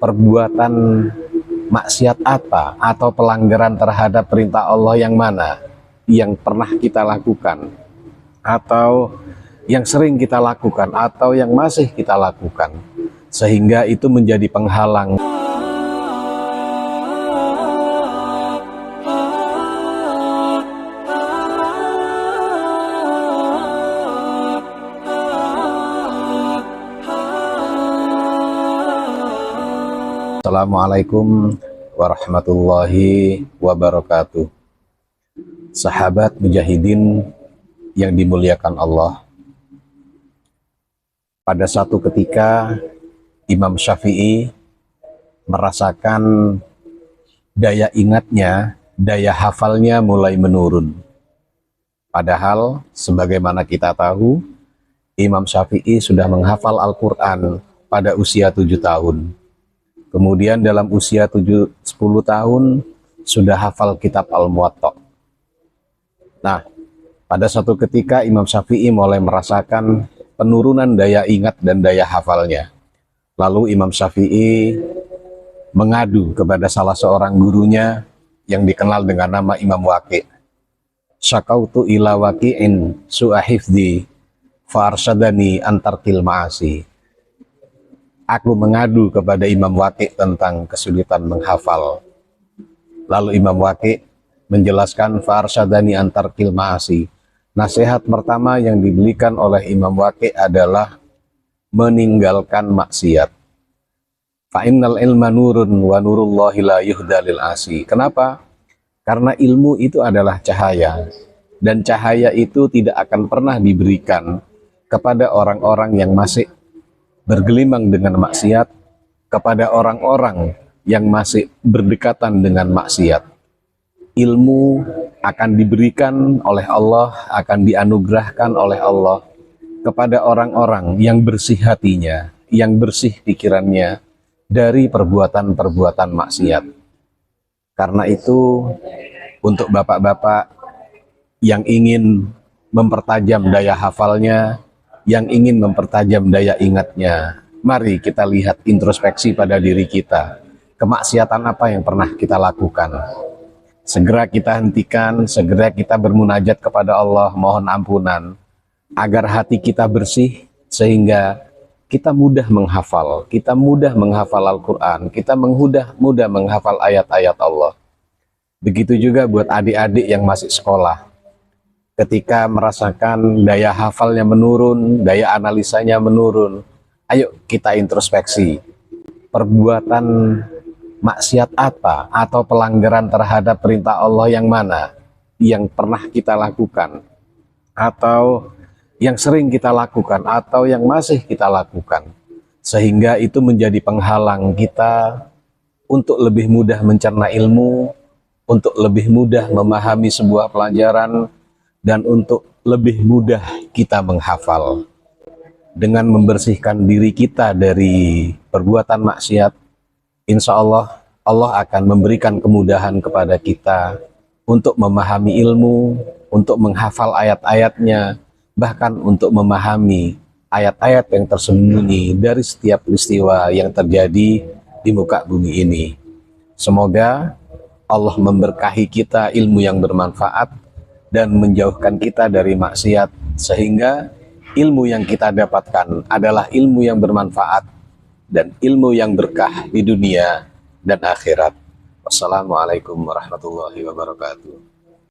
perbuatan maksiat apa atau pelanggaran terhadap perintah Allah yang mana yang pernah kita lakukan, atau yang sering kita lakukan, atau yang masih kita lakukan, sehingga itu menjadi penghalang. Assalamualaikum warahmatullahi wabarakatuh. Sahabat mujahidin yang dimuliakan Allah, pada satu ketika Imam Syafi'i merasakan daya ingatnya, daya hafalnya mulai menurun. Padahal sebagaimana kita tahu, Imam Syafi'i sudah menghafal Al-Quran pada usia 7 tahun. Kemudian dalam usia 10 tahun sudah hafal kitab Al-Muwatta. Nah, pada suatu ketika Imam Syafi'i mulai merasakan penurunan daya ingat dan daya hafalnya. Lalu Imam Syafi'i mengadu kepada salah seorang gurunya yang dikenal dengan nama Imam Waqi'. Syakautu ila waqi'in su'ahifdi farsyadani antarkil ma'asi. Aku mengadu kepada Imam Waqi' tentang kesulitan menghafal. Lalu Imam Waqi' menjelaskan farsyadani antarkil ma'asi. Nasihat pertama yang diberikan oleh Imam Waqi' adalah meninggalkan maksiat. Fa'innal ilma nurun wa nurullahi la yuhdalil asi. Kenapa? Karena ilmu itu adalah cahaya, dan cahaya itu tidak akan pernah diberikan kepada orang-orang yang masih bergelimang dengan maksiat, kepada orang-orang yang masih berdekatan dengan maksiat. Ilmu akan diberikan oleh Allah, akan dianugerahkan oleh Allah kepada orang-orang yang bersih hatinya, yang bersih pikirannya dari perbuatan-perbuatan maksiat. Karena itu, untuk bapak-bapak yang ingin mempertajam daya hafalnya, yang ingin mempertajam daya ingatnya, mari kita lihat introspeksi pada diri kita. Kemaksiatan apa yang pernah kita lakukan? Segera kita hentikan, segera kita bermunajat kepada Allah, mohon ampunan, agar hati kita bersih, sehingga kita mudah menghafal, Al-Quran, kita mudah menghafal ayat-ayat Allah. Begitu juga buat adik-adik yang masih sekolah. Ketika merasakan daya hafalnya menurun, daya analisanya menurun, ayo kita introspeksi. Perbuatan maksiat apa atau pelanggaran terhadap perintah Allah yang mana yang pernah kita lakukan, atau yang sering kita lakukan, atau yang masih kita lakukan, sehingga itu menjadi penghalang kita untuk lebih mudah mencerna ilmu, untuk lebih mudah memahami sebuah pelajaran, dan untuk lebih mudah kita menghafal. Dengan membersihkan diri kita dari perbuatan maksiat, insya Allah, Allah akan memberikan kemudahan kepada kita untuk memahami ilmu, untuk menghafal ayat-ayatnya, bahkan untuk memahami ayat-ayat yang tersembunyi dari setiap peristiwa yang terjadi di muka bumi ini. Semoga Allah memberkahi kita ilmu yang bermanfaat dan menjauhkan kita dari maksiat, sehingga ilmu yang kita dapatkan adalah ilmu yang bermanfaat dan ilmu yang berkah di dunia dan akhirat. Wassalamualaikum warahmatullahi wabarakatuh.